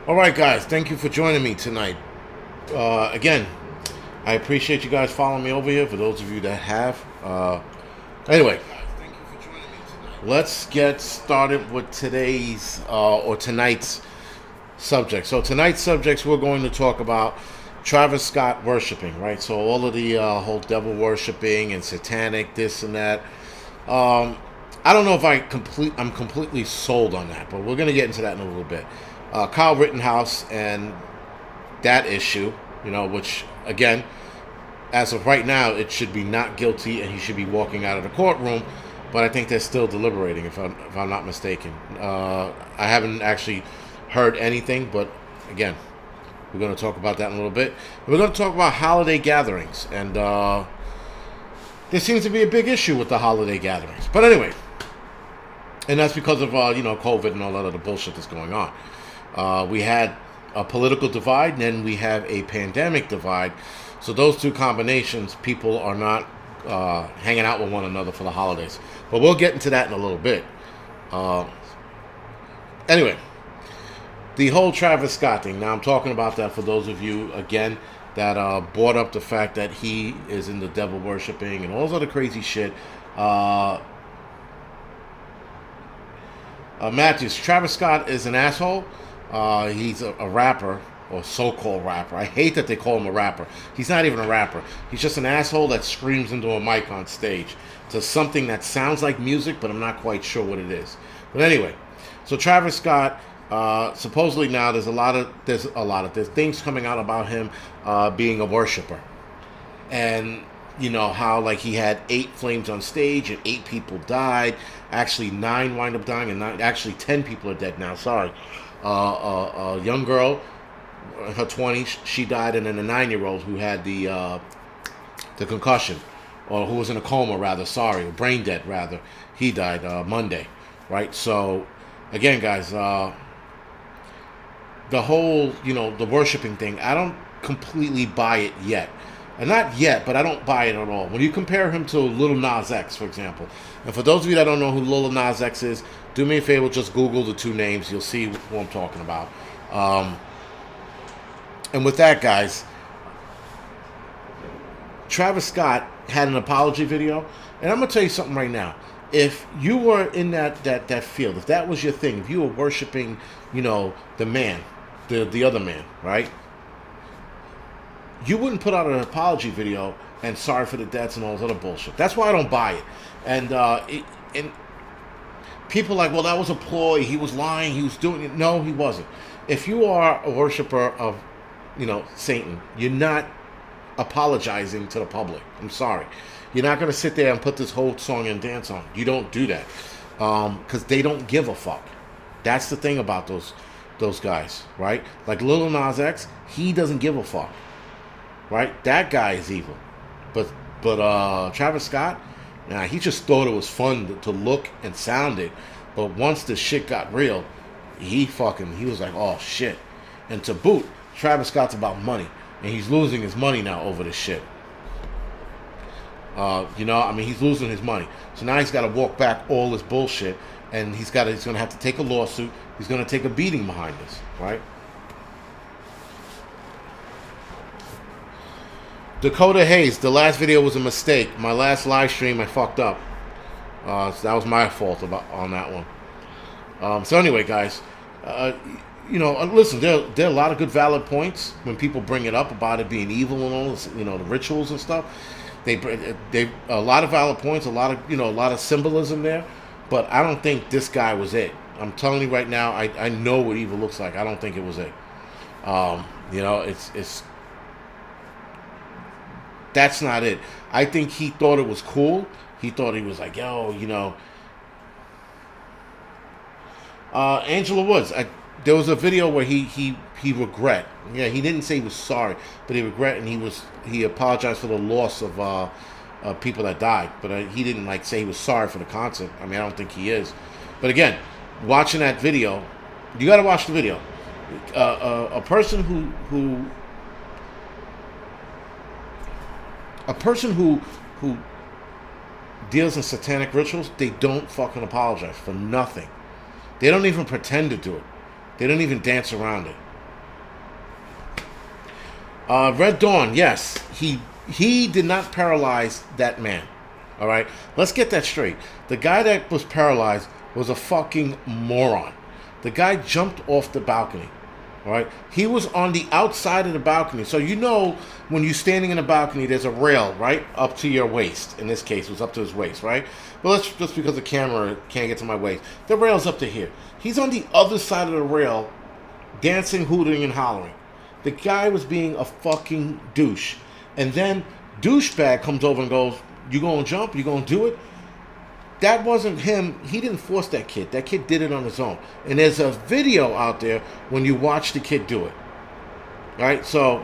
All right, guys, thank you for joining me tonight. Again, I appreciate you guys following me over here. For those of you that have, anyway, let's get started with today's or tonight's subject. So tonight's subjects we're going to talk about Travis Scott worshiping, right? So all of the whole devil worshiping and satanic this and that. I don't know if I'm completely sold on that, but we're going to get into that in a little bit. Kyle Rittenhouse and that issue, which again, as of right now, it should be not guilty and he should be walking out of the courtroom. But I think they're still deliberating, if I'm not mistaken. I haven't actually heard anything, but again, we're going to talk about that in a little bit. We're going to talk about holiday gatherings, and there seems to be a big issue with the holiday gatherings. But anyway, and that's because of COVID and all that other bullshit that's going on. We had a political divide, and then we have a pandemic divide. So those two combinations, people are not hanging out with one another for the holidays. But we'll get into that in a little bit. Anyway, the whole Travis Scott thing. Now I'm talking about that for those of you, again, that brought up the fact that he is in the devil worshiping and all this other crazy shit. Matthews, Travis Scott is an asshole. He's a rapper, or so-called rapper. I hate that they call him a rapper. He's not even a rapper. He's just an asshole that screams into a mic on stage to something that sounds like music, but I'm not quite sure what it is. But anyway, so Travis Scott, supposedly now there's things coming out about him being a worshiper, and how like he had 8 flames on stage and 8 people died. Actually 9 wind up dying, and actually 10 people are dead now. Sorry. A young girl, her 20s, she died, and then a 9-year-old who had the concussion, or who was in a coma rather. Sorry, brain dead rather. He died Monday, right? So again, guys, the whole the worshiping thing, I don't completely buy it yet. And not yet, but I don't buy it at all. When you compare him to Lil Nas X, for example, and for those of you that don't know who Lil Nas X is, do me a favor, just Google the 2 names. You'll see who I'm talking about. And with that, guys, Travis Scott had an apology video, and I'm gonna tell you something right now. If you were in that field, if that was your thing, if you were worshiping, the man, the other man, right? You wouldn't put out an apology video and sorry for the deaths and all this other bullshit. That's why I don't buy it. And and people are like, well, that was a ploy. He was lying. He was doing it. No, he wasn't. If you are a worshiper of, Satan, you're not apologizing to the public. I'm sorry. You're not going to sit there and put this whole song and dance on. You don't do that because they don't give a fuck. That's the thing about those guys, right? Like Lil Nas X, he doesn't give a fuck. Right, that guy is evil, but Travis Scott, he just thought it was fun to look and sound it, but once the shit got real, he was like, oh shit, and to boot, Travis Scott's about money, and he's losing his money now over this shit. He's losing his money, so now he's got to walk back all this bullshit, and he's gonna have to take a lawsuit. He's gonna take a beating behind this, right? Dakota Hayes, the last video was a mistake. My last live stream, I fucked up. So that was my fault on that one. So anyway, guys, listen, there are a lot of good valid points when people bring it up about it being evil and all this, the rituals and stuff. They a lot of valid points, a lot of symbolism there. But I don't think this guy was it. I'm telling you right now, I know what evil looks like. I don't think it was it. It's that's not it. I think he thought it was cool. He thought he was like, yo, Angela Woods. There was a video where he regret. Yeah, he didn't say he was sorry, but he regret, and he apologized for the loss of people that died. But he didn't say he was sorry for the concert. I mean, I don't think he is. But again, watching that video, you got to watch the video. A person who deals in satanic rituals, they don't fucking apologize for nothing. They don't even pretend to do it. They don't even dance around it. Red Dawn, yes, he did not paralyze that man. All right, let's get that straight. The guy that was paralyzed was a fucking moron. The guy jumped off the balcony. All right, he was on the outside of the balcony. So you know when you're standing in the balcony, there's a rail right up to your waist. In this case, it was up to his waist, right? But let's just because the camera can't get to my waist, the rail's up to here. He's on the other side of the rail, dancing, hooting, and hollering. The guy was being a fucking douche. And then douchebag comes over and goes, "You gonna jump? You gonna do it?" That wasn't him. He didn't force that kid. That kid did it on his own. And there's a video out there when you watch the kid do it. Right? So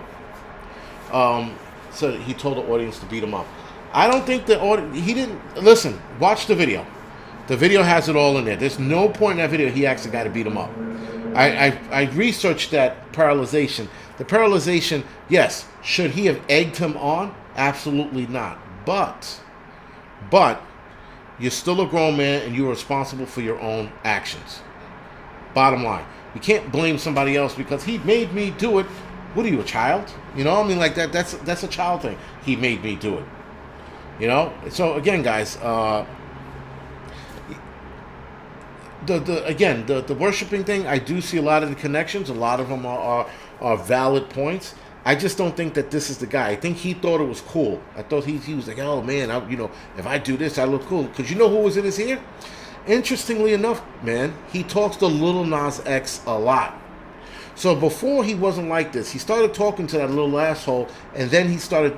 he told the audience to beat him up. I don't think the audience, he didn't, listen, watch the video. The video has it all in there. There's no point in that video he asked the guy to beat him up. I researched that paralyzation. The paralyzation, yes, should he have egged him on? Absolutely not. But you're still a grown man and you're responsible for your own actions. Bottom line. You can't blame somebody else because he made me do it. What are you, a child? You know, I mean, like that's a child thing. He made me do it. You know? So again, guys, the worshiping thing, I do see a lot of the connections. A lot of them are valid points. I just don't think that this is the guy. I think he thought it was cool. I thought he was like, oh man, if I do this, I look cool. Because you know who was in his ear? Interestingly enough, man, he talks to Lil Nas X a lot. So before he wasn't like this. He started talking to that little asshole, and then he started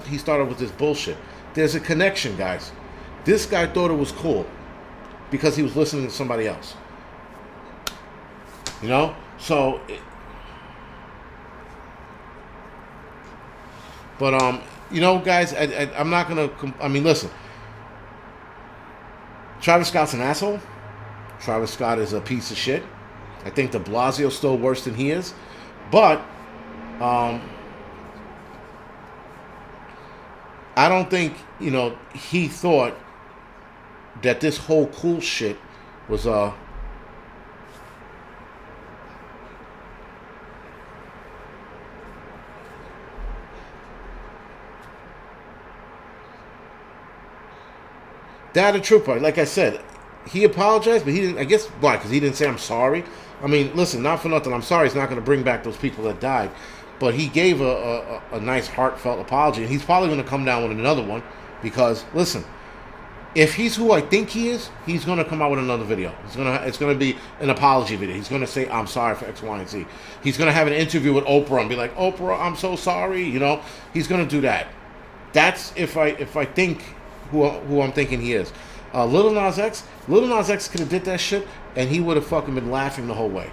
with this bullshit. There's a connection, guys. This guy thought it was cool because he was listening to somebody else. You know? So... But, you know, guys, I'm not going to... I mean, listen. Travis Scott's an asshole. Travis Scott is a piece of shit. I think de Blasio's still worse than he is. But, I don't think, you know, he thought that this whole cool shit was, That a trooper. Like I said, he apologized, but he didn't. I guess why? Because he didn't say I'm sorry. I mean, listen, not for nothing. I'm sorry. It's not going to bring back those people that died, but he gave a nice, heartfelt apology, and he's probably going to come down with another one because listen, if he's who I think he is, he's going to come out with another video. It's going to be an apology video. He's going to say I'm sorry for X, Y, and Z. He's going to have an interview with Oprah and be like, Oprah, I'm so sorry. You know, he's going to do that. That's if I think. Who I'm thinking he is. Lil Nas X could have did that shit and he would have fucking been laughing the whole way.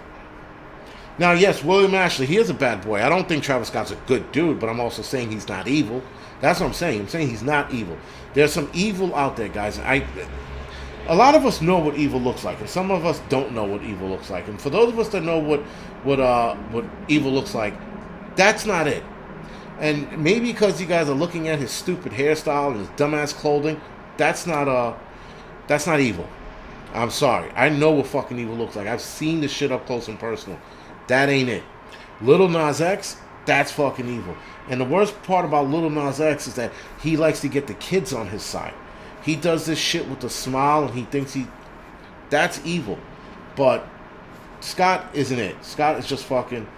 Now, yes, William Ashley, he is a bad boy. I don't think Travis Scott's a good dude, but I'm also saying he's not evil. That's what I'm saying. I'm saying he's not evil. There's some evil out there, guys. A lot of us know what evil looks like, and some of us don't know what evil looks like. And for those of us that know what evil looks like, that's not it. And maybe because you guys are looking at his stupid hairstyle and his dumbass clothing, that's not evil. I'm sorry. I know what fucking evil looks like. I've seen this shit up close and personal. That ain't it. Lil Nas X, that's fucking evil. And the worst part about Lil Nas X is that he likes to get the kids on his side. He does this shit with a smile and he thinks that's evil. But Scott isn't it. Scott is just fucking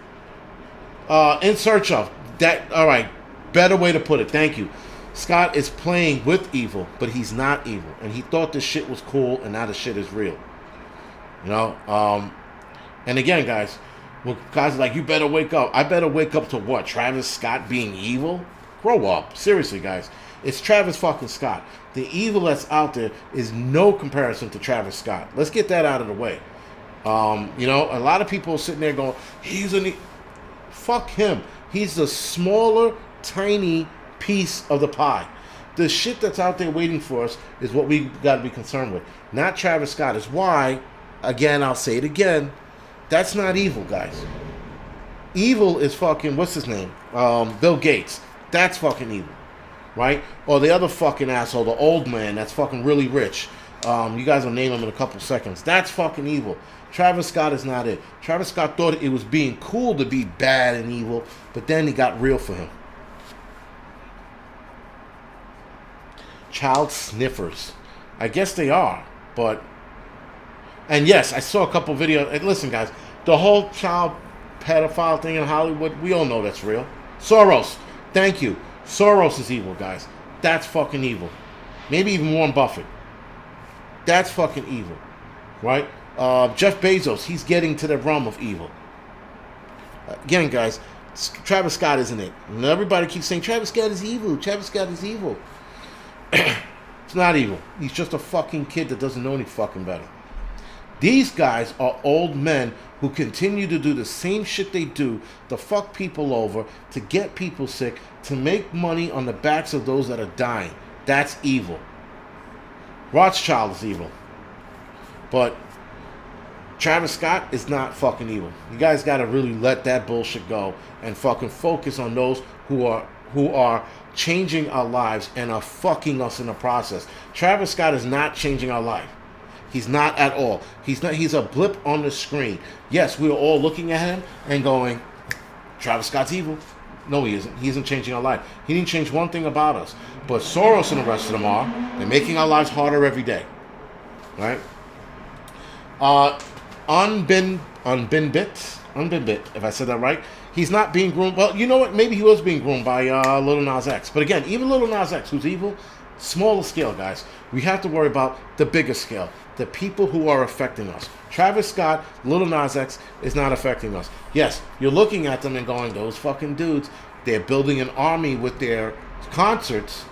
in search of. That, all right, better way to put it. Thank you. Scott is playing with evil, but he's not evil. And he thought this shit was cool, and now the shit is real. You know? And again, guys, well, guys are like, you better wake up. I better wake up to what? Travis Scott being evil? Grow up. Seriously, guys. It's Travis fucking Scott. The evil that's out there is no comparison to Travis Scott. Let's get that out of the way. You know, a lot of people are sitting there going, fuck him. He's the smaller, tiny piece of the pie. The shit that's out there waiting for us is what we got to be concerned with. Not Travis Scott. Is why, again, I'll say it again, that's not evil, guys. Evil is fucking, what's his name? Bill Gates. That's fucking evil. Right? Or the other fucking asshole, the old man that's fucking really rich. You guys will name him in a couple seconds. That's fucking evil. Travis Scott is not it. Travis Scott thought it was being cool to be bad and evil, but then he got real for him. child sniffers. I guess they are, but... And yes, I saw a couple videos. And listen, guys, the whole child pedophile thing in Hollywood, we all know that's real. Soros, thank you. Soros is evil, guys. That's fucking evil. Maybe even Warren Buffett. That's fucking evil, right? Jeff Bezos, he's getting to the realm of evil. Again, guys, Travis Scott isn't it. And everybody keeps saying, Travis Scott is evil. Travis Scott is evil. It's not evil. He's just a fucking kid that doesn't know any fucking better. These guys are old men who continue to do the same shit they do to fuck people over, to get people sick, to make money on the backs of those that are dying. That's evil. Rothschild is evil. But Travis Scott is not fucking evil. You guys got to really let that bullshit go and fucking focus on those who are changing our lives and are fucking us in the process. Travis Scott is not changing our life. He's not at all. He's not. He's a blip on the screen. Yes, we're all looking at him and going, Travis Scott's evil. No, he isn't. He isn't changing our life. He didn't change one thing about us. But Soros and the rest of them are. They're making our lives harder every day. Right? Unbinbit, if I said that right. He's not being groomed. Well, you know what? Maybe he was being groomed by Lil Nas X. But again, even Lil Nas X, who's evil, smaller scale, guys. We have to worry about the bigger scale. The people who are affecting us. Travis Scott, Lil Nas X is not affecting us. Yes, you're looking at them and going, those fucking dudes, they're building an army with their concerts.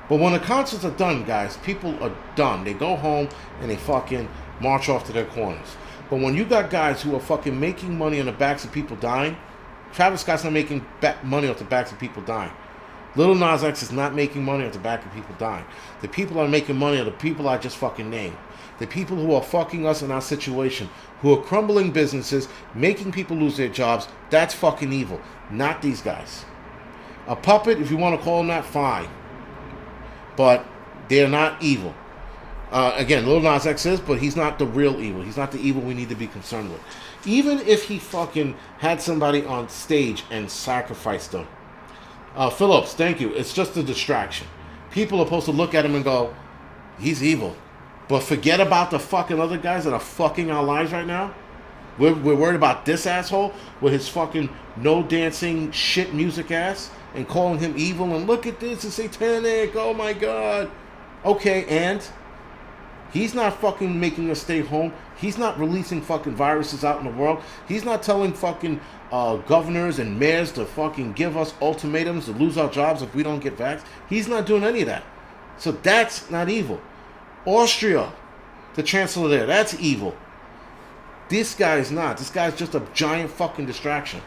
But when the concerts are done, guys, people are done. They go home and they fucking march off to their corners. But when you got guys who are fucking making money on the backs of people dying, Travis Scott's not making money off the backs of people dying. Lil Nas X is not making money off the back of people dying. The people are making money are the people I just fucking named. The people who are fucking us in our situation, who are crumbling businesses, making people lose their jobs, that's fucking evil. Not these guys. A puppet, if you want to call them that, fine. But they're not evil. Again, Lil Nas X is, but he's not the real evil. He's not the evil we need to be concerned with. Even if he fucking had somebody on stage and sacrificed them. Phillips, thank you. It's just a distraction. People are supposed to look at him and go, he's evil. But forget about the fucking other guys that are fucking our lives right now. We're worried about this asshole with his fucking no dancing shit music ass and calling him evil and look at this, it's satanic, oh my god. Okay, and he's not fucking making us stay home. He's not releasing fucking viruses out in the world. He's not telling fucking governors and mayors to fucking give us ultimatums to lose our jobs if we don't get vaxxed. He's not doing any of that. So that's not evil. Austria, the chancellor there, that's evil. This guy is not. This guy's just a giant fucking distraction.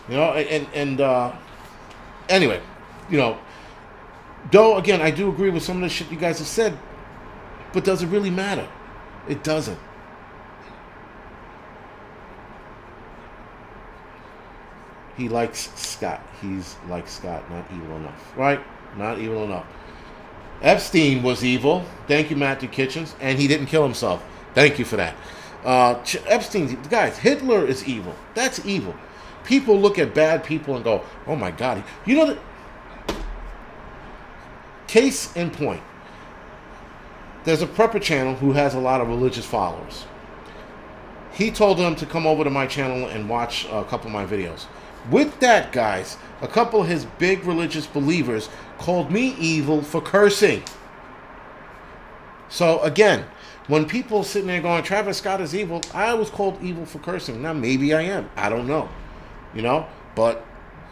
You know, anyway, you know, though, again, I do agree with some of the shit you guys have said, but does it really matter? It doesn't. He likes Scott. He's like Scott, not evil enough. Right? Not evil enough. Epstein was evil. Thank you, Matthew Kitchens. And he didn't kill himself. Thank you for that. Epstein, guys, Hitler is evil. That's evil. People look at bad people and go, oh my God. You know that. Case in point. There's a prepper channel who has a lot of religious followers. He told them to come over to my channel and watch a couple of my videos. With that, guys, a couple of his big religious believers called me evil for cursing. So, again, when people sitting there going, Travis Scott is evil, I was called evil for cursing. Now, maybe I am. I don't know. You know? But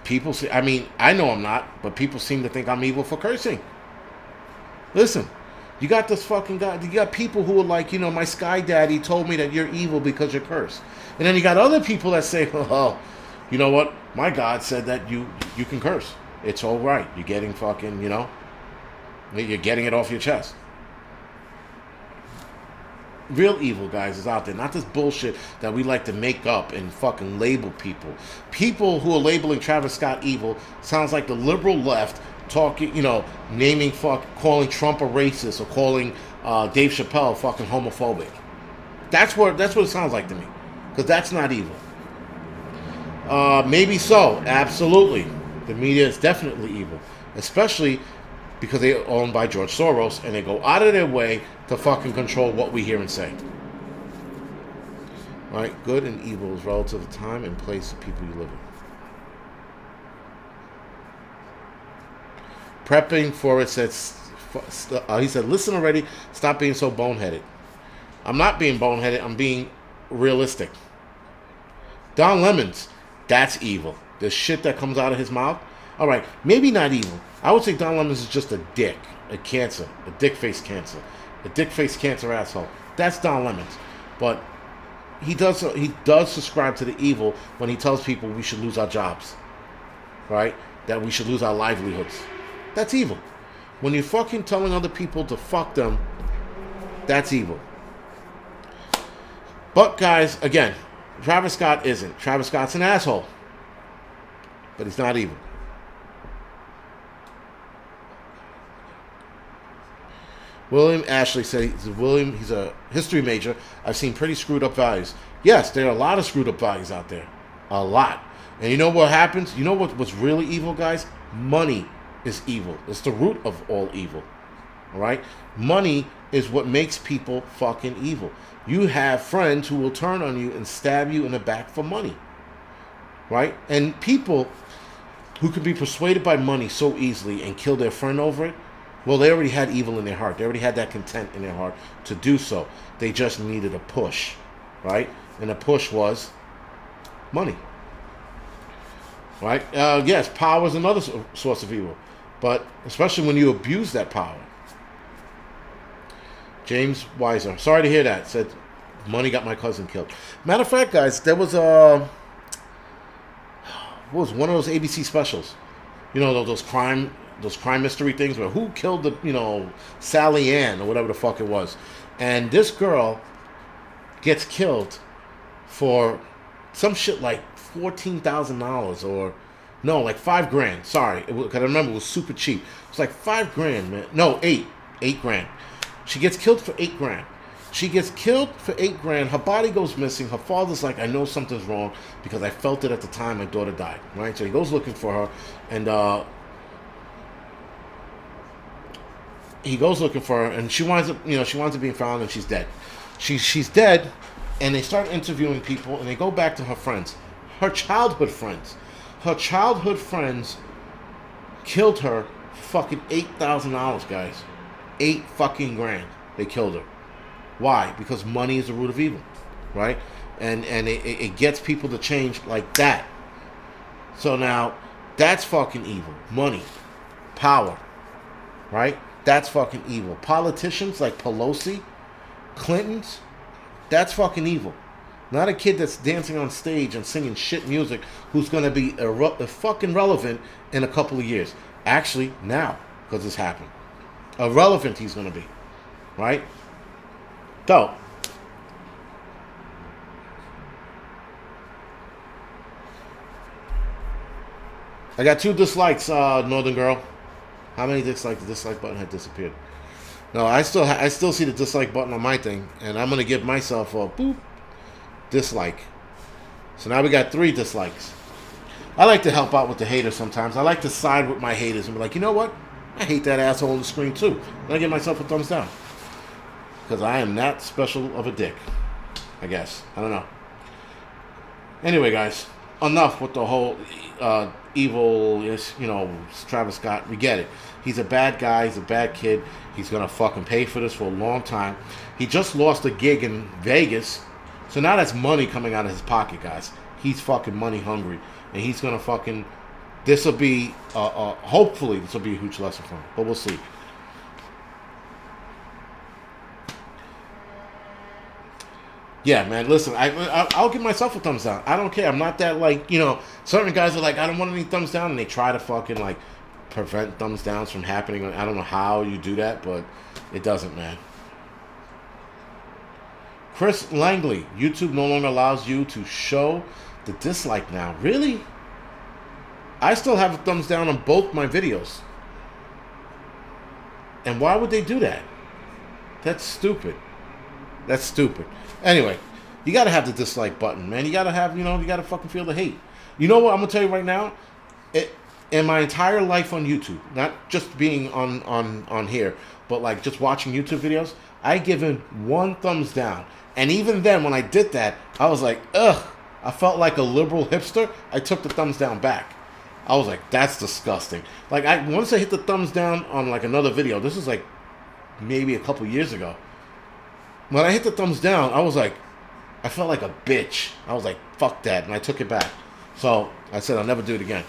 people say, I mean, I know I'm not, but people seem to think I'm evil for cursing. Listen, you got this fucking guy, you got people who are like, you know, my sky daddy told me that you're evil because you're cursed. And then you got other people that say, oh, you know what? My God said that you can curse. It's all right. You're getting fucking, you know, you're getting it off your chest. Real evil, guys, is out there. Not this bullshit that we like to make up and fucking label people. People who are labeling Travis Scott evil sounds like the liberal left talking, you know, calling Trump a racist or calling Dave Chappelle fucking homophobic. That's what it sounds like to me. Because that's not evil. Maybe so. Absolutely. The media is definitely evil. especially because they're owned by George Soros and they go out of their way to fucking control what we hear and say. Right? Good and evil is relative to time and place of people you live in. Prepping for it says, he said, listen already, stop being so boneheaded. I'm not being boneheaded, I'm being realistic. Don Lemons, that's evil. The shit that comes out of his mouth, all right, maybe not evil. I would say Don Lemons is just a dick, a cancer, a dick-faced cancer, a dick-faced cancer asshole. That's Don Lemons. But he does subscribe to the evil when he tells people we should lose our jobs, right? That we should lose our livelihoods. That's evil. When you're fucking telling other people to fuck them, that's evil. But guys, again, Travis Scott isn't. Travis Scott's an asshole. But he's not evil. William Ashley said he's a history major. I've seen pretty screwed up values. Yes, there are a lot of screwed up values out there. A lot. And you know what happens? You know what's really evil, guys? Money is evil. It's the root of all evil. All right? Money is what makes people fucking evil. You have friends who will turn on you and stab you in the back for money. Right? And people who can be persuaded by money so easily and kill their friend over it, well, they already had evil in their heart. They already had that content in their heart to do so. They just needed a push. Right? And the push was money. Right? Yes, power is another source of evil. But especially when you abuse that power. James Weiser, sorry to hear that. Said money got my cousin killed. Matter of fact, guys, there was what was one of those ABC specials? You know, those crime mystery things where who killed the Sally Ann or whatever the fuck it was, and this girl gets killed for some shit like $14,000 or no, like $5,000. Sorry, because I remember it was super cheap. It's like $5,000, man. No, $8,000. She gets killed for $8,000. She gets killed for $8,000. Her body goes missing. Her father's like, I know something's wrong because I felt it at the time my daughter died. Right? So he goes looking for her, and she winds up being found, and she's dead. She's dead, and they start interviewing people, and they go back to her friends, her childhood friends. Her childhood friends killed her for fucking $8,000, guys. $8,000. They killed her. Why? Because money is the root of evil, right? And it gets people to change like that. So now, that's fucking evil. Money, power, right? That's fucking evil. Politicians like Pelosi, Clintons, that's fucking evil. Not a kid that's dancing on stage and singing shit music who's going to be fucking relevant in a couple of years. Actually, now, because this happened. Irrelevant he's going to be. Right? So, I got 2 dislikes, Northern Girl. How many dislikes? The dislike button had disappeared. No, I still see the dislike button on my thing, and I'm going to give myself a boop dislike. So now we got 3 dislikes. I like to help out with the haters sometimes. I like to side with my haters and be like, you know what? I hate that asshole on the screen too. And I give myself a thumbs down. Because I am that special of a dick. I guess. I don't know. Anyway, guys. Enough with the whole evil, Travis Scott. We get it. He's a bad guy. He's a bad kid. He's going to fucking pay for this for a long time. He just lost a gig in Vegas. So now that's money coming out of his pocket, guys. He's fucking money hungry. And he's going to fucking... This will be, hopefully, this will be a huge lesson for him. But we'll see. Yeah, man, listen, I'll give myself a thumbs down. I don't care. I'm not that, certain guys are like, I don't want any thumbs down, and they try to fucking, prevent thumbs downs from happening. I don't know how you do that, but it doesn't, man. Chris Langley, YouTube no longer allows you to show the dislike now. Really? I still have a thumbs down on both my videos. And why would they do that? That's stupid. That's stupid. Anyway, you got to have the dislike button, man. You got to have, you got to fucking feel the hate. You know what? I'm going to tell you right now. in my entire life on YouTube, not just being on here, but like just watching YouTube videos, I give him 1 thumbs down. And even then, when I did that, I was like, ugh. I felt like a liberal hipster. I took the thumbs down back. I was like, that's disgusting. Like, once I hit the thumbs down on like another video, this is like maybe a couple years ago. When I hit the thumbs down, I was like, I felt like a bitch. I was like, fuck that, and I took it back. So I said I'll never do it again.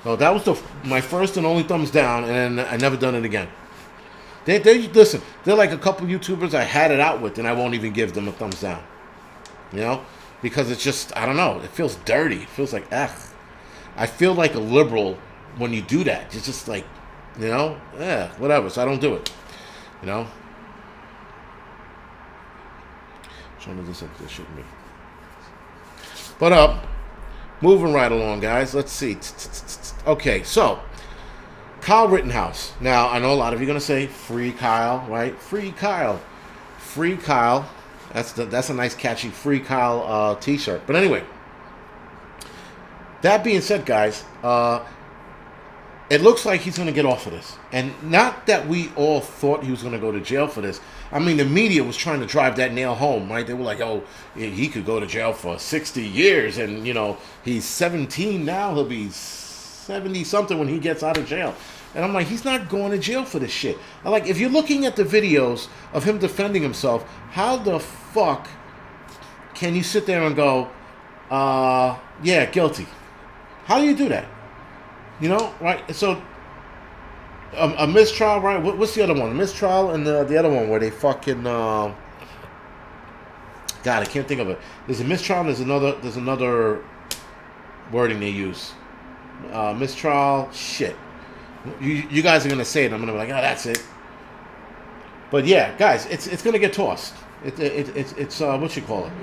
So that was my first and only thumbs down, and I never done it again. They listen. They're like a couple YouTubers I had it out with, and I won't even give them a thumbs down. You know, because it's just, I don't know. It feels dirty. It feels like I feel like a liberal when you do that. It's just like, you know, whatever. So I don't do it. You know. Trying to do something that shouldn't be. But moving right along, guys. Let's see. Okay, so Kyle Rittenhouse. Now, I know a lot of you are going to say, free Kyle, right? Free Kyle. Free Kyle. That's a nice, catchy Free Kyle t-shirt. But anyway, that being said, guys, it looks like he's going to get off of this. And not that we all thought he was going to go to jail for this. I mean, the media was trying to drive that nail home, right? They were like, oh, he could go to jail for 60 years. And, you know, he's 17 now. He'll be 70-something when he gets out of jail. And I'm like, he's not going to jail for this shit. I'm like, if you're looking at the videos of him defending himself, how the fuck can you sit there and go, yeah, guilty? How do you do that? You know, right? So, a mistrial, right? What's the other one? A mistrial and the other one where they fucking, God, I can't think of it. There's a mistrial and there's another wording they use. Mistrial, shit. You guys are going to say it. I'm going to be like, oh, that's it. But yeah, guys, it's going to get tossed. It's what you call it?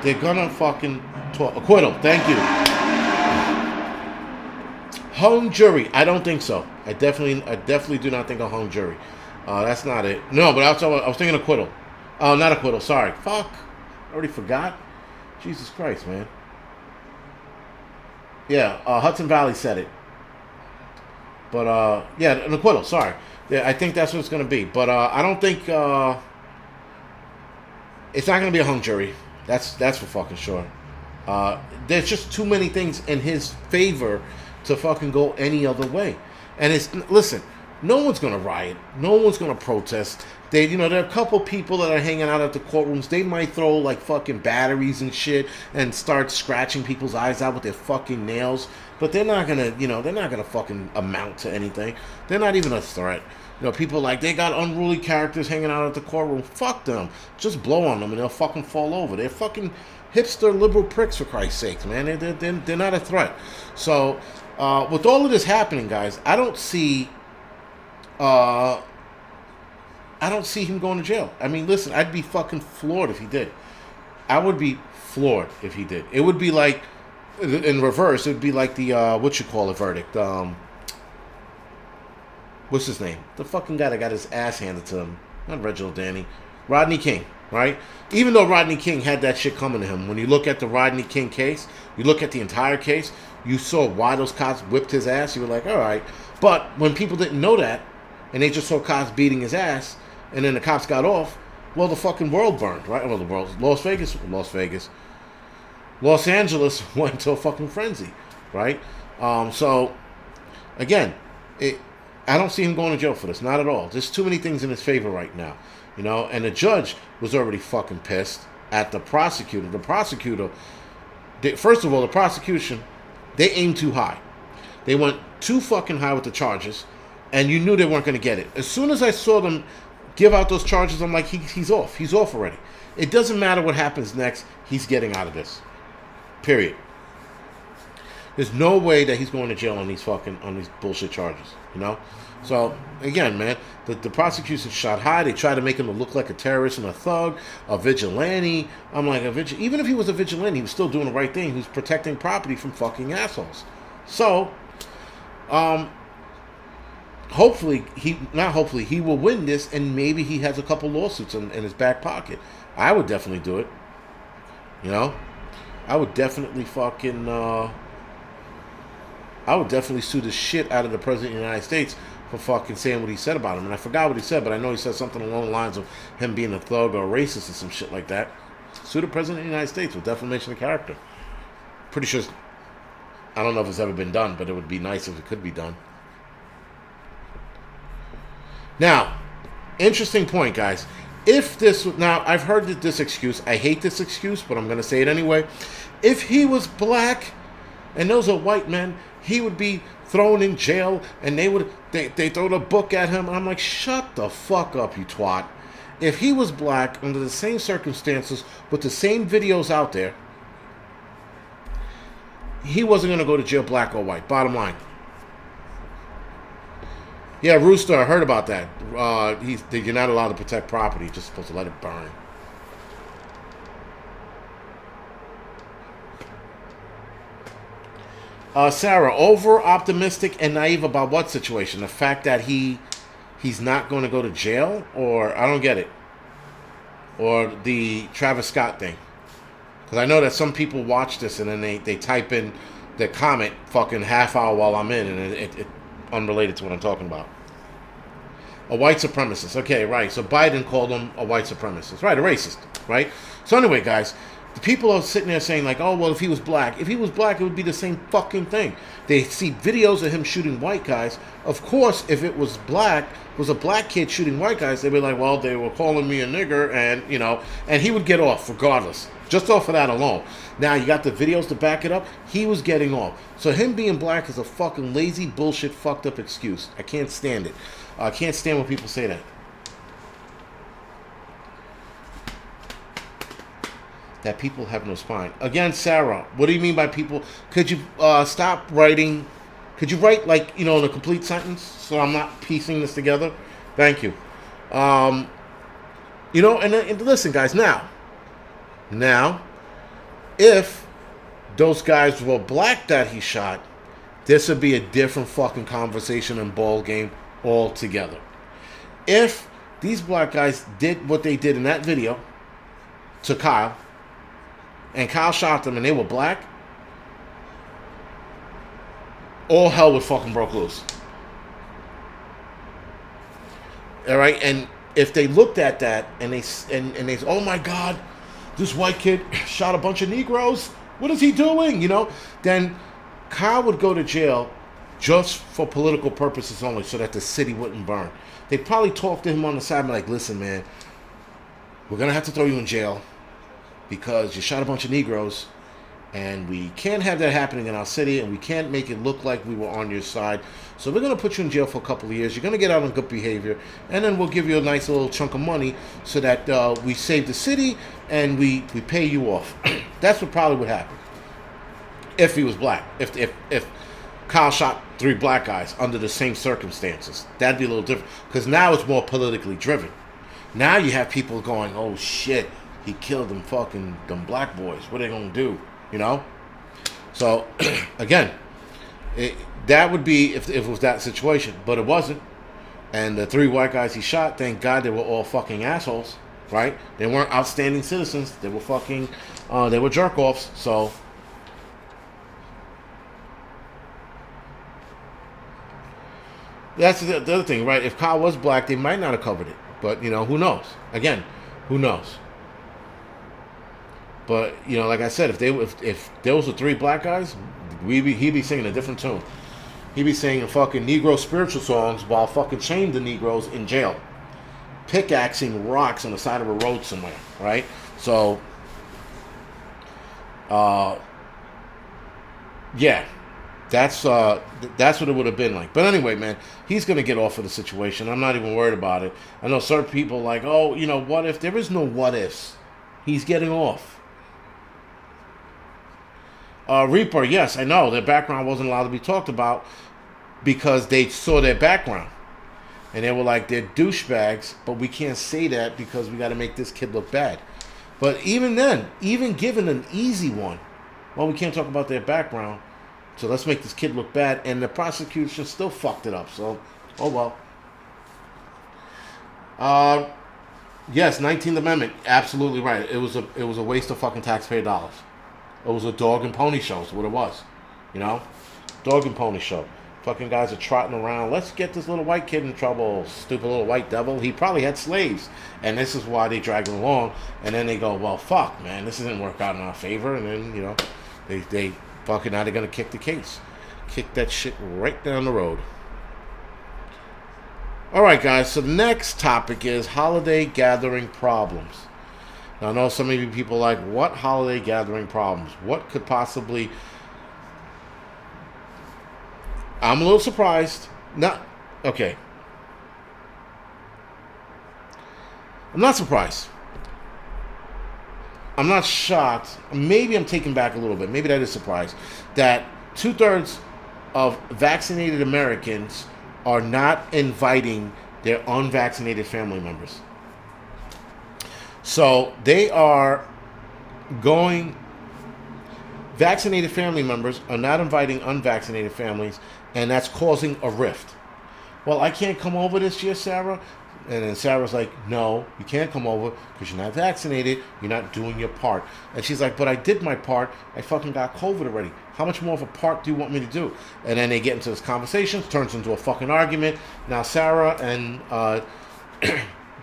They're going to fucking toss. Acquittal. Thank you. Hung jury. I don't think so. I definitely do not think a hung jury. That's not it. No, but I was thinking acquittal. Oh, not acquittal. Sorry. Fuck. I already forgot. Jesus Christ, man. Yeah, Hudson Valley said it. But, yeah, an acquittal. Sorry. Yeah, I think that's what it's going to be. But I don't think it's not going to be a hung jury. That's for fucking sure. There's just too many things in his favor to fucking go any other way. And listen, no one's going to riot. No one's going to protest. There are a couple people that are hanging out at the courtrooms. They might throw like fucking batteries and shit and start scratching people's eyes out with their fucking nails. But they're not going to fucking amount to anything. They're not even a threat. People like, they got unruly characters hanging out at the courtroom. Fuck them. Just blow on them and they'll fucking fall over. They're fucking hipster liberal pricks, for Christ's sakes, man. They're not a threat. So, with all of this happening, guys, I don't see him going to jail. I mean, listen, I'd be fucking floored if he did. I would be floored if he did. It would be like, in reverse, it would be like the, verdict. What's his name? The fucking guy that got his ass handed to him. Not Reginald Danny. Rodney King, right? Even though Rodney King had that shit coming to him, when you look at the Rodney King case, you look at the entire case, you saw why those cops whipped his ass, you were like, all right. But when people didn't know that, and they just saw cops beating his ass, and then the cops got off, well, the fucking world burned, right? Well, the world, Los Angeles went into a fucking frenzy, right? So, again, I don't see him going to jail for this, not at all. There's too many things in his favor right now, and the judge was already fucking pissed at the prosecutor. The prosecutor, first of all, the prosecution, they aimed too high. They went too fucking high with the charges, and you knew they weren't going to get it. As soon as I saw them give out those charges, I'm like, he's off. He's off already. It doesn't matter what happens next. He's getting out of this. Period. There's no way that he's going to jail on these bullshit charges, So, again, man, the prosecution shot high. They tried to make him look like a terrorist and a thug, a vigilante. I'm like, even if he was a vigilante, he was still doing the right thing. He was protecting property from fucking assholes. So, hopefully, he will win this, and maybe he has a couple lawsuits in his back pocket. I would definitely do it. I would definitely fucking, I would definitely sue the shit out of the president of the United States for fucking saying what he said about him. And I forgot what he said, but I know he said something along the lines of him being a thug or a racist or some shit like that. Sue the president of the United States with defamation of character. Pretty sure, I don't know if it's ever been done, but it would be nice if it could be done. Now, interesting point, guys. If this, now I've heard this excuse, I hate this excuse, but I'm going to say it anyway. If he was black and those are white men, he would be thrown in jail and they throw the book at him. And I'm like, shut the fuck up, you twat. If he was black under the same circumstances with the same videos out there, he wasn't going to go to jail, black or white. Bottom line. Yeah, Rooster, I heard about that. You're not allowed to protect property. You're just supposed to let it burn. Sarah, over-optimistic and naive about what situation? The fact that he's not going to go to jail? Or, I don't get it. Or the Travis Scott thing. Because I know that some people watch this and then they type in the comment fucking half hour while I'm in, and it unrelated to what I'm talking about. A white supremacist. Okay, right. So Biden called him a white supremacist. Right, a racist. Right? So anyway, guys, the people are sitting there saying like, oh, well, if he was black, it would be the same fucking thing. They see videos of him shooting white guys. Of course, if it was a black kid shooting white guys, they'd be like, well, they were calling me a nigger, and, you know, and he would get off regardless. Just off of that alone. Now, you got the videos to back it up. He was getting off. So him being black is a fucking lazy, bullshit, fucked up excuse. I can't stand it. I can't stand when people say that. That people have no spine. Again, Sarah, what do you mean by people? Could you stop writing? Could you write, like, you know, in a complete sentence so I'm not piecing this together? Thank you. You know, and listen, guys, now, if those guys were black that he shot, this would be a different fucking conversation and ball game altogether. If these black guys did what they did in that video to Kyle, and Kyle shot them and they were black, all hell would fucking broke loose. All right, and if they looked at that and they said, oh my God, this white kid shot a bunch of Negroes. What is he doing? You know, then Kyle would go to jail just for political purposes only, so that the city wouldn't burn. They'd probably talk to him on the side and be like, listen, man, we're going to have to throw you in jail because you shot a bunch of Negroes, and we can't have that happening in our city, and we can't make it look like we were on your side. So we're going to put you in jail for a couple of years. You're going to get out on good behavior, and then we'll give you a nice little chunk of money so that we save the city and we pay you off. That's what probably would happen if he was black. If Kyle shot 3 black guys under the same circumstances, that'd be a little different, because now it's more politically driven. Now you have people going, oh shit, he killed them black boys. What are they going to do? You know? So, again, that would be if it was that situation. But it wasn't. And the 3 white guys he shot, thank God they were all fucking assholes. Right? They weren't outstanding citizens. They were fucking, they were jerk-offs. So, that's the other thing, right? If Kyle was black, they might not have covered it. But, you know, who knows? Again, who knows? But, you know, like I said, if those were 3 black guys, he'd be singing a different tune. He'd be singing fucking Negro spiritual songs while fucking chained the Negroes in jail, pickaxing rocks on the side of a road somewhere, right? So, yeah, that's what it would have been like. But anyway, man, he's gonna get off of the situation. I'm not even worried about it. I know certain people like, oh, you know, what if? There is no what ifs. He's getting off. Reaper, yes, I know. Their background wasn't allowed to be talked about because they saw their background. And they were like, they're douchebags, but we can't say that because we got to make this kid look bad. But even then, even given an easy one, well, we can't talk about their background, so let's make this kid look bad. And the prosecution still fucked it up, so, oh well. Yes, 19th Amendment, absolutely right. It was a waste of fucking taxpayer dollars. It was a dog and pony show, is what it was, you know? Dog and pony show. Fucking guys are trotting around. Let's get this little white kid in trouble. Stupid little white devil. He probably had slaves. And this is why they drag him along. And then they go, well, fuck, man. This didn't work out in our favor. And then, you know, they fucking now they're going to kick the case. Kick that shit right down the road. All right, guys. So the next topic is holiday gathering problems. Now, I know some of you people are like, what holiday gathering problems? What could possibly... I'm a little surprised. Okay. I'm not surprised. I'm not shocked. Maybe I'm taken back a little bit. Maybe that is surprised. That 2/3 of vaccinated Americans are not inviting their unvaccinated family members. So they are going... Vaccinated family members are not inviting unvaccinated families, and that's causing a rift. Well, I can't come over this year, Sarah. And then Sarah's like, no, you can't come over because you're not vaccinated. You're not doing your part. And she's like, but I did my part. I fucking got COVID already. How much more of a part do you want me to do? And then they get into this conversation, turns into a fucking argument. Now Sarah and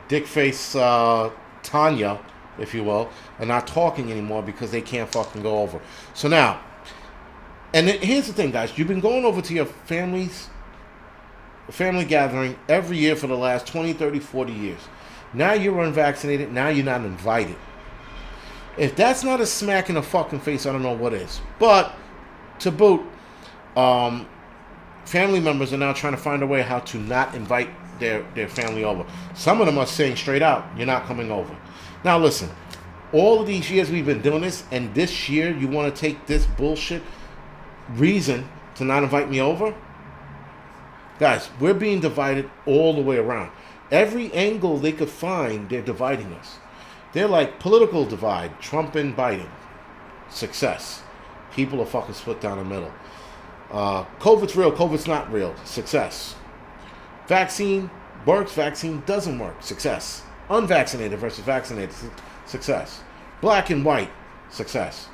Dickface Tanya, if you will, are not talking anymore because they can't fucking go over. So now, and here's the thing, guys. You've been going over to your family gathering every year for the last 20, 30, 40 years. Now you're unvaccinated. Now you're not invited. If that's not a smack in the fucking face, I don't know what is. But to boot, family members are now trying to find a way how to not invite their family over. Some of them are saying straight out, you're not coming over. Now listen, all of these years we've been doing this, and this year you want to take this bullshit reason to not invite me over? Guys, we're being divided all the way around. Every angle they could find, they're dividing us. They're like political divide, Trump and Biden. Success. People are fucking split down the middle. COVID's real, COVID's not real. Success. Vaccine works, vaccine doesn't work. Success. Unvaccinated versus vaccinated. Success. Black and white. Success.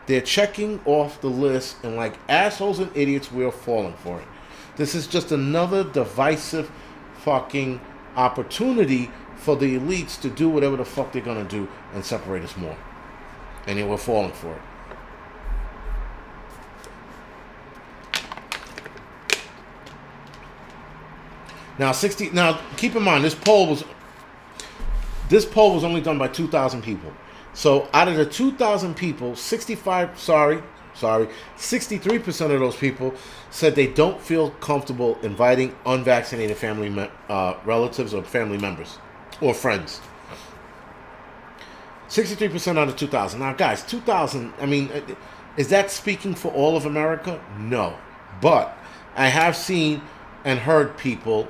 They're checking off the list, and like assholes and idiots, we're falling for it. This is just another divisive fucking opportunity for the elites to do whatever the fuck they're gonna do and separate us more. And then we're falling for it. Now keep in mind this poll was only done by 2,000 people. So out of the 2,000 people, 63% of those people said they don't feel comfortable inviting unvaccinated family relatives or family members or friends. 63% out of 2,000. Now, guys, 2,000, I mean, is that speaking for all of America? No. But I have seen and heard people,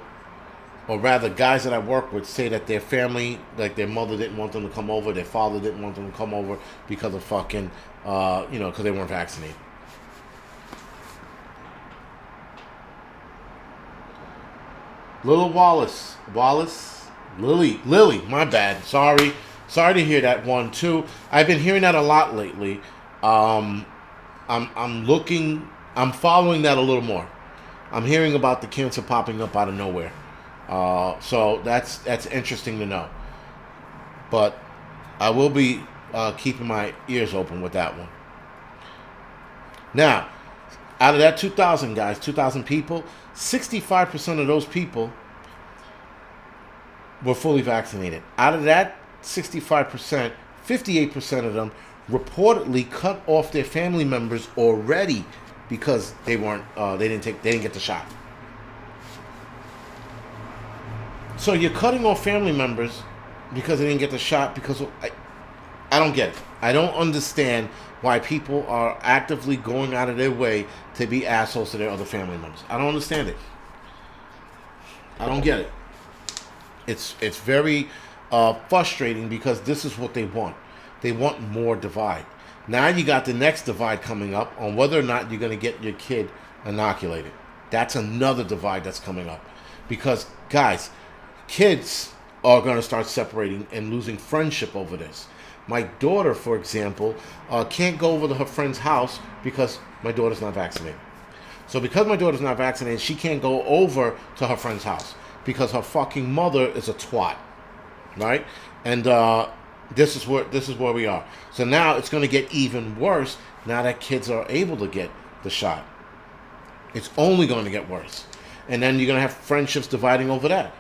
or rather guys that I work with, say that their family, like their mother didn't want them to come over, their father didn't want them to come over because of fucking, because they weren't vaccinated. Lily, my bad. Sorry to hear that one too. I've been hearing that a lot lately. I'm following that a little more. I'm hearing about the cancer popping up out of nowhere. So that's interesting to know. But I will be keeping my ears open with that one. Now, out of that 2,000 guys, 2,000 people, 65% of those people were fully vaccinated. Out of that 65%, 58% of them reportedly cut off their family members already because they didn't get the shot. So you're cutting off family members because they didn't get the shot because I don't get it. I don't understand why people are actively going out of their way to be assholes to their other family members. I don't understand it. I don't get it. It's very frustrating because this is what they want. They want more divide. Now you got the next divide coming up on whether or not you're going to get your kid inoculated. That's another divide that's coming up. Because, guys, kids are going to start separating and losing friendship over this. My daughter, for example, can't go over to her friend's house because my daughter's not vaccinated. So because my daughter's not vaccinated, she can't go over to her friend's house because her fucking mother is a twat, right? And this is where we are. So now it's going to get even worse now that kids are able to get the shot. It's only going to get worse. And then you're going to have friendships dividing over that.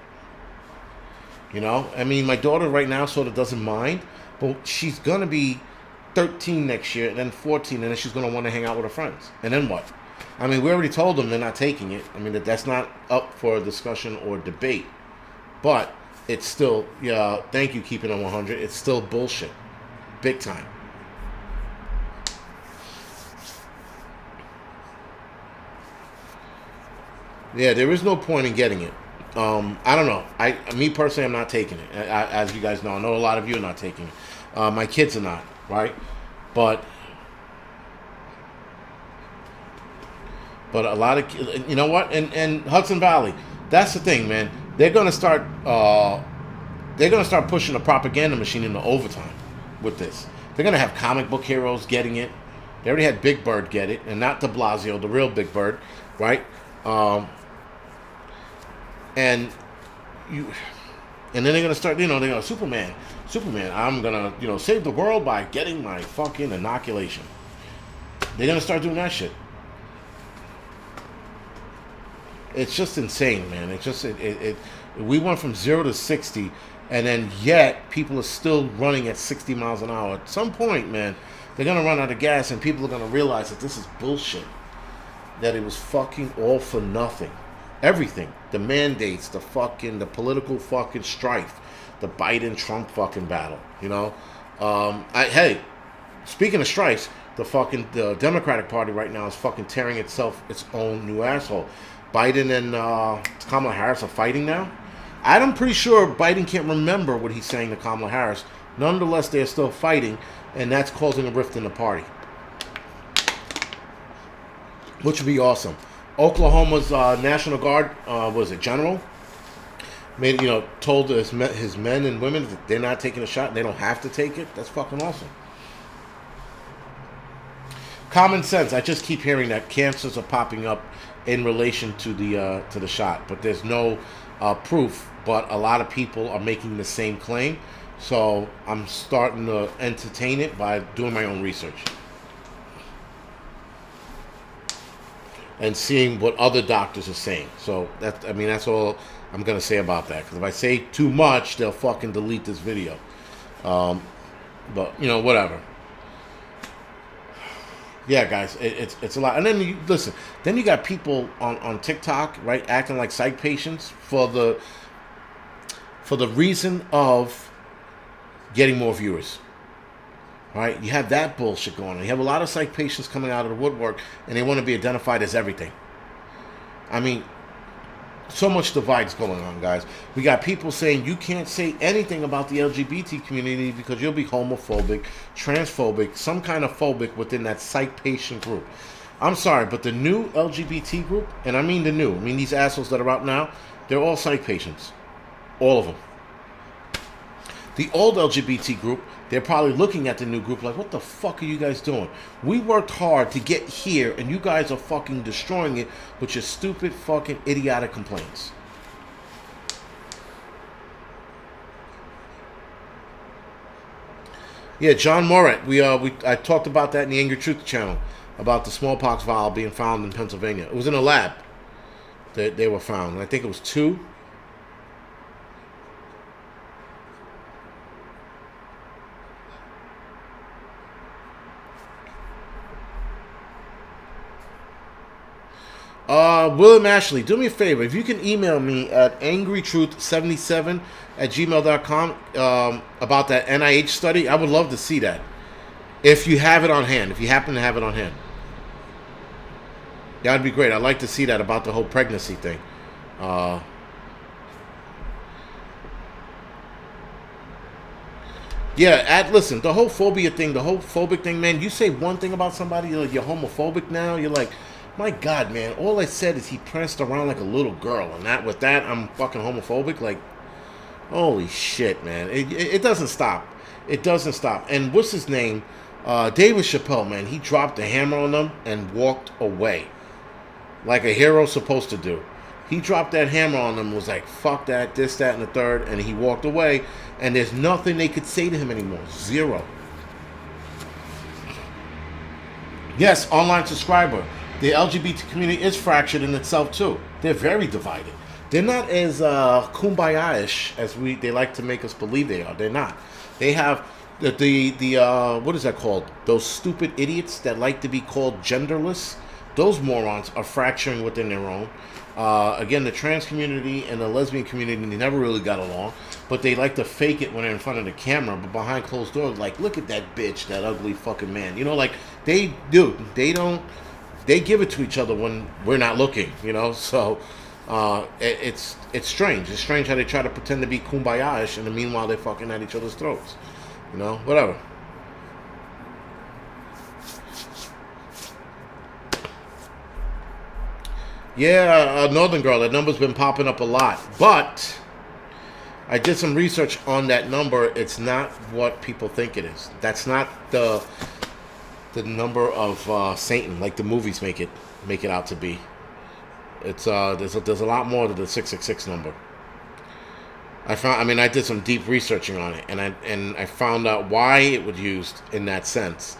You know? I mean, my daughter right now sort of doesn't mind, but she's going to be 13 next year and then 14, and then she's going to want to hang out with her friends. And then what? I mean, we already told them they're not taking it. I mean, that's not up for discussion or debate. But it's still, yeah, thank you, keeping it 100. It's still bullshit. Big time. Yeah, there is no point in getting it. I don't know. Me personally, I'm not taking it. As you guys know, I know a lot of you are not taking it. My kids are not, right? But a lot of, you know what? And Hudson Valley, that's the thing, man. They're gonna start pushing the propaganda machine into overtime with this. They're gonna have comic book heroes getting it. They already had Big Bird get it, and not De Blasio, the real Big Bird, right? And then they're gonna start, they're gonna Superman, I'm gonna, save the world by getting my fucking inoculation. They're gonna start doing that shit. It's just insane, man. It's just we went from 0 to 60, and then yet people are still running at 60 miles an hour. At some point, man, they're gonna run out of gas, and people are gonna realize that this is bullshit. That it was fucking all for nothing. Everything, the mandates, the political fucking strife, the Biden-Trump fucking battle. Hey, speaking of strifes, the Democratic Party right now is fucking tearing its own new asshole. Biden and Kamala Harris are fighting now. I'm pretty sure Biden can't remember what he's saying to Kamala Harris. Nonetheless, they're still fighting, and that's causing a rift in the party, which would be awesome. Oklahoma's National Guard, general, told his men and women that they're not taking a shot and they don't have to take it. That's fucking awesome. Common sense. I just keep hearing that cancers are popping up in relation to the shot, but there's no proof. But a lot of people are making the same claim, so I'm starting to entertain it by doing my own research and seeing what other doctors are saying. So that's all I'm gonna say about that. Because if I say too much, they'll fucking delete this video. But whatever. Yeah, guys, it's a lot. And then then you got people on TikTok, right, acting like psych patients for the reason of getting more viewers. Right? You have that bullshit going on. You have a lot of psych patients coming out of the woodwork, and they want to be identified as everything. I mean, so much divides going on, guys. We got people saying you can't say anything about the LGBT community because you'll be homophobic, transphobic, some kind of phobic within that psych patient group. I'm sorry, but the new LGBT group, and I mean these assholes that are out now, they're all psych patients. All of them. The old LGBT group, they're probably looking at the new group like, what the fuck are you guys doing? We worked hard to get here, and you guys are fucking destroying it with your stupid, fucking, idiotic complaints. Yeah, John Morat. I talked about that in the Angry Truth channel about the smallpox vial being found in Pennsylvania. It was in a lab that they were found. I think it was 2. William Ashley, do me a favor. If you can email me at angrytruth77@gmail.com about that NIH study, I would love to see that. If you have it on hand. If you happen to have it on hand. That would be great. I'd like to see that about the whole pregnancy thing. Listen, the whole phobia thing, the whole phobic thing, man, you say one thing about somebody, you're homophobic now, you're like, my God, man, all I said is he pranced around like a little girl, and with that, I'm fucking homophobic? Like, holy shit, man. It doesn't stop. It doesn't stop. And what's his name? David Chappelle, man, he dropped the hammer on them and walked away. Like a hero supposed to do. He dropped that hammer on them, was like, fuck that, this, that, and the third, and he walked away, and there's nothing they could say to him anymore. Zero. Yes, online subscriber. The LGBT community is fractured in itself, too. They're very divided. They're not as kumbaya-ish as they like to make us believe they are. They're not. They have the what is that called? Those stupid idiots that like to be called genderless. Those morons are fracturing within their own. Again, the trans community and the lesbian community, they never really got along, but they like to fake it when they're in front of the camera, but behind closed doors, like, look at that bitch, that ugly fucking man. You know, like, they do. They give it to each other when we're not looking, you know? So, it's strange. It's strange how they try to pretend to be kumbaya-ish, and meanwhile they're fucking at each other's throats. You know? Whatever. Yeah, Northern Girl, that number's been popping up a lot. But I did some research on that number. It's not what people think it is. That's not the number of Satan, like the movies make it out to be. It's there's a lot more to the 666 number. I did some deep researching on it, and I found out why it was used in that sense.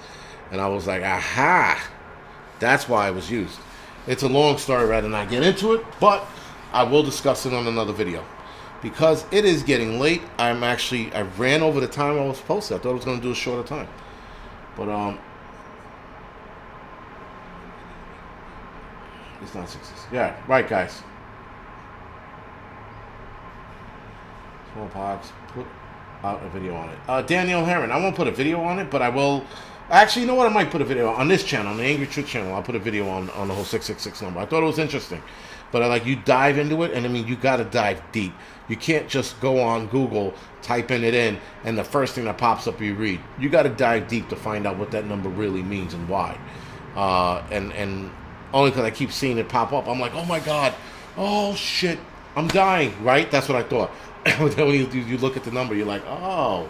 And I was like, aha, that's why it was used. It's a long story rather than I get into it, but I will discuss it on another video. Because it is getting late. I ran over the time I was supposed to. I thought I was going to do a shorter time. But, it's not 6. Yeah, right, guys. Smallpox. Put out a video on it. Danielle Heron. I won't put a video on it, but I will. Actually, you know what? I might put a video on this channel, on the Angry Truth channel. I'll put a video on the whole 666 number. I thought it was interesting. But you dive into it, and you got to dive deep. You can't just go on Google, typing it in, and the first thing that pops up you read. You got to dive deep to find out what that number really means and why. And only because I keep seeing it pop up, I'm like, oh my God, oh shit, I'm dying, right? That's what I thought. Then when you look at the number, you're like, oh,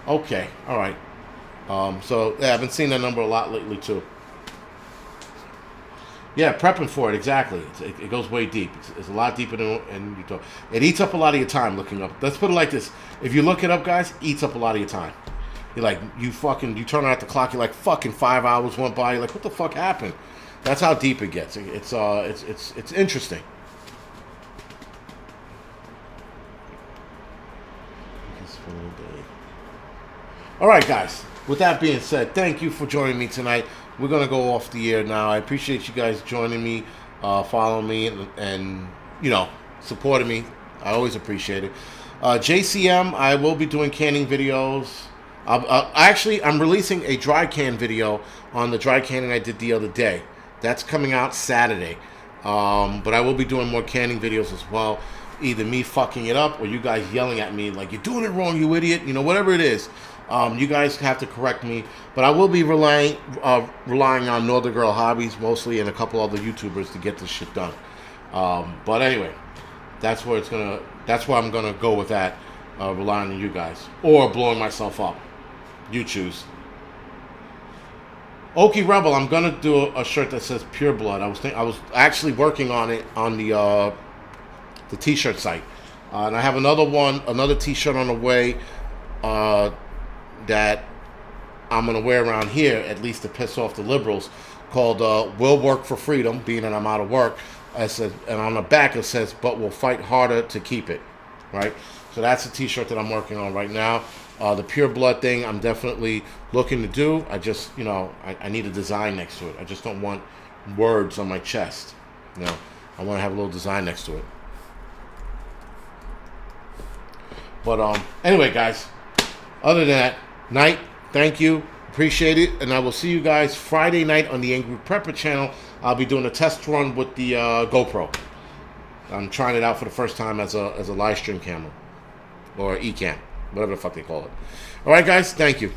okay, all right. So, yeah, I've been seeing that number a lot lately, too. Yeah, prepping for it, exactly. It goes way deep. It's a lot deeper than you thought. It eats up a lot of your time looking up. Let's put it like this. If you look it up, guys, it eats up a lot of your time. You're like, you turn out the clock, you're like, fucking 5 hours went by. You're like, what the fuck happened? That's how deep it gets. It's interesting. All right, guys. With that being said, thank you for joining me tonight. We're going to go off the air now. I appreciate you guys joining me, following me, and supporting me. I always appreciate it. JCM, I will be doing canning videos. I'm releasing a dry can video on the dry canning I did the other day. That's coming out Saturday. But I will be doing more canning videos as well. Either me fucking it up or you guys yelling at me like, you're doing it wrong, you idiot. Whatever it is. You guys have to correct me, but I will be relying on Northern Girl Hobbies mostly and a couple other YouTubers to get this shit done. But anyway, that's where I'm gonna go with that, relying on you guys or blowing myself up. You choose. Okie Rebel, I'm gonna do a shirt that says Pure Blood. I was actually working on it on the T-shirt site, and I have another T-shirt on the way. That I'm going to wear around here, at least to piss off the liberals, called We'll Work for Freedom, being that I'm out of work. And on the back it says, but we'll fight harder to keep it. Right? So that's a T-shirt that I'm working on right now. The Pure Blood thing I'm definitely looking to do. I just, I need a design next to it. I just don't want words on my chest. I want to have a little design next to it. But anyway, guys, other than that, night, thank you, appreciate it, and I will see you guys Friday night on the Angry Prepper channel. I'll be doing a test run with the GoPro. I'm trying it out for the first time as a live stream camera, or eCam, whatever the fuck they call it. All right, guys, thank you.